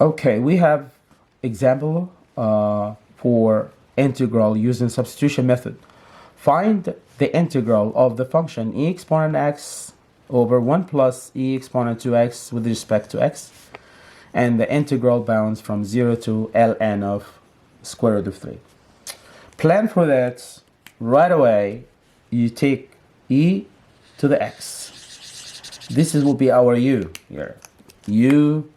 Okay, we have example for integral using substitution method. Find the integral of the function e exponent x over 1 plus e exponent 2x with respect to x, and the integral bounds from 0 to ln of square root of 3. Plan for that right away. You take e to the x. This will be our u here. U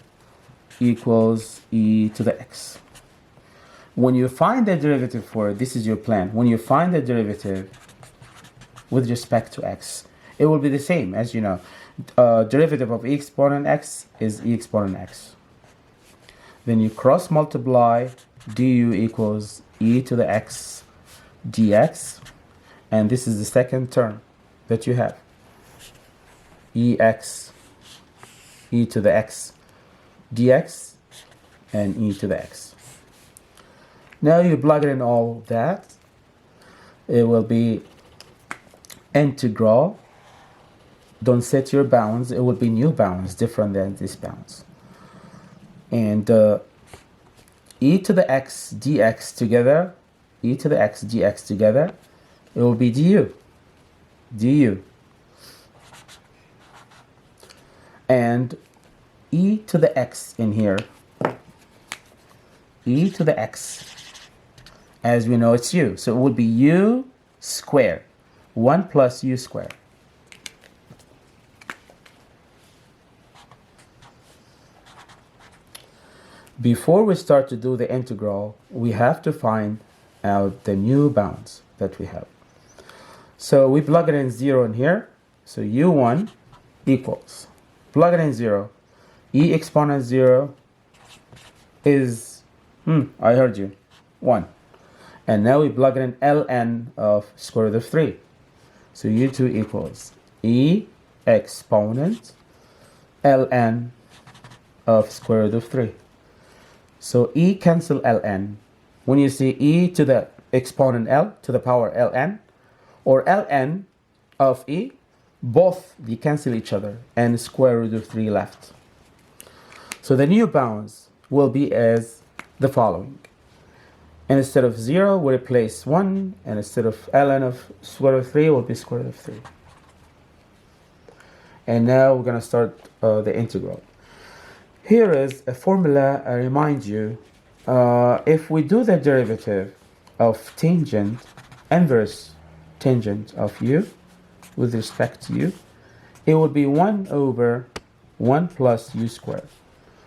equals e to the x. When you find the derivative for it, this is your plan. When you find the derivative with respect to x, it will be the same as you know. Derivative of e exponent x is e exponent x. Then you cross multiply, du equals e to the x dx, and this is the second term that you have. Ex, e to the x dx, and e to the x. Now you plug in all that. It will be integral. Don't set your bounds. It will be new bounds, different than this bounds. And e to the x dx together, e to the x dx together, it will be du. And e to the x in here, e to the x, as we know it's u, so it would be u squared, 1 plus u squared. Before we start to do the integral, we have to find out the new bounds that we have. So we plug it in 0 in here, so u1 equals, plug it in 0, e exponent 0 is, I heard you, 1. And now we plug it in ln of square root of 3. So u2 equals e exponent ln of square root of 3. So e cancel ln. When you see e to the exponent l to the power ln, or ln of e, both they cancel each other and square root of 3 left. So the new bounds will be as the following. And instead of 0, we replace 1, and instead of ln of square root of 3, will be square root of 3. And now we're going to start the integral. Here is a formula. I remind you, if we do the derivative of tangent, inverse tangent of u with respect to u, it would be 1 over 1 plus u squared.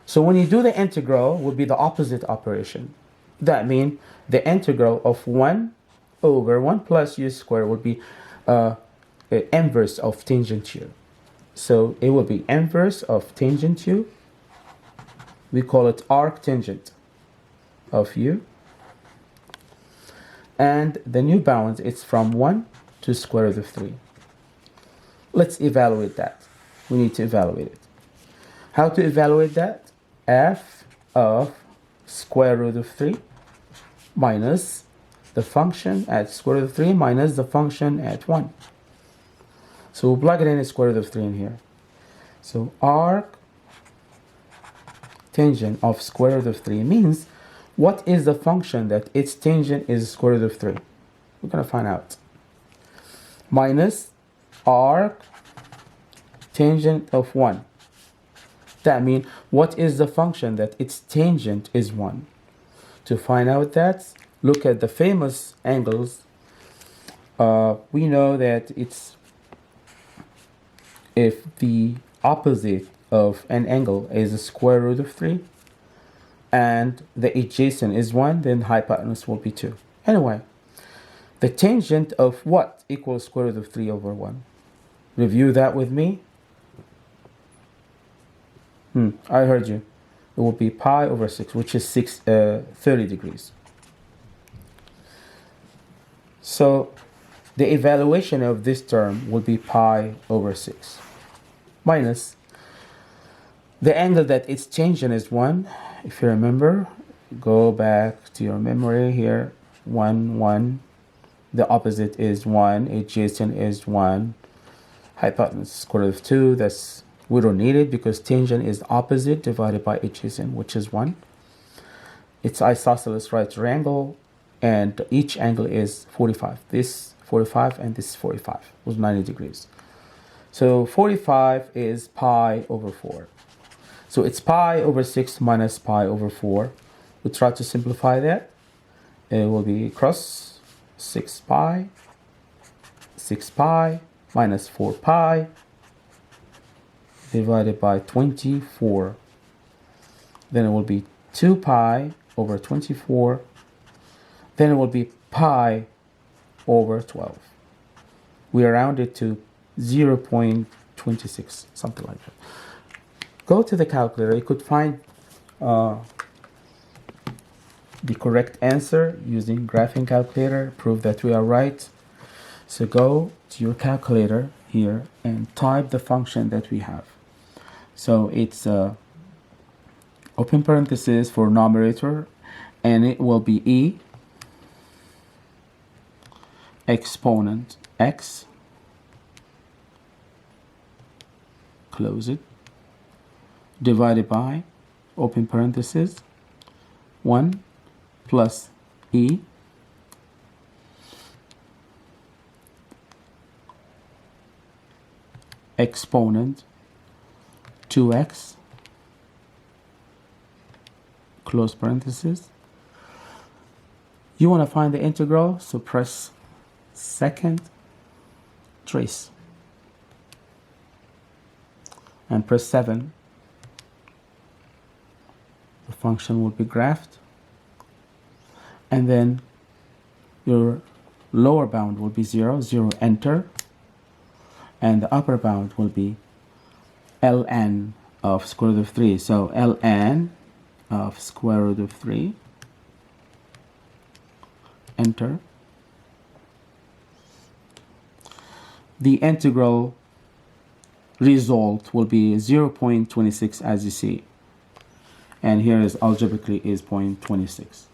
So when you do the integral, it would be the opposite operation. That means the integral of 1 over 1 plus u squared would be inverse of tangent u. So it will be inverse of tangent u. We call it arctangent of u. And the new bounds, it's from 1 to square root of 3. Let's evaluate that. We need to evaluate it. How to evaluate that? F of square root of 3 minus the function at square root of 3 minus the function at 1. So we'll plug it in as square root of 3 in here. So arc tangent of square root of 3 means what is the function that its tangent is square root of 3? We're going to find out. Minus arc tangent of 1. That means what is the function that its tangent is 1? To find out that, look at the famous angles. We know that it's if the opposite of an angle is a square root of 3 and the adjacent is 1, then hypotenuse will be 2. Anyway, the tangent of what equals square root of 3 over 1? Review that with me. I heard you. It will be pi over 6, which is 30 degrees. So the evaluation of this term will be pi over 6 minus the angle that it's changing is 1. If you remember, go back to your memory here. 1, 1. The opposite is 1. Adjacent is 1. Hypotenuse square root of 2. That's We don't need it because tangent is opposite divided by adjacent, which is 1. It's isosceles right triangle, and each angle is 45. This 45 and this 45 was 90 degrees. So 45 is pi over 4. So it's pi over 6 minus pi over 4. We try to simplify that. It will be cross 6 pi minus 4 pi divided by 24. Then it will be 2 pi over 24. Then it will be pi over 12. We round it to 0.26, something like that. Go to the calculator. You could find the correct answer using graphing calculator. Prove that we are right. So go to your calculator here and type the function that we have. So it's open parenthesis for numerator, and it will be e exponent x, close it, divided by open parenthesis 1 plus e exponent 2x, close parenthesis. You want to find the integral, so press second trace and press 7. The function will be graphed, and then your lower bound will be 0, enter, and the upper bound will be ln of square root of 3. So ln of square root of 3, enter. The integral result will be 0.26 as you see, and here is algebraically is 0.26.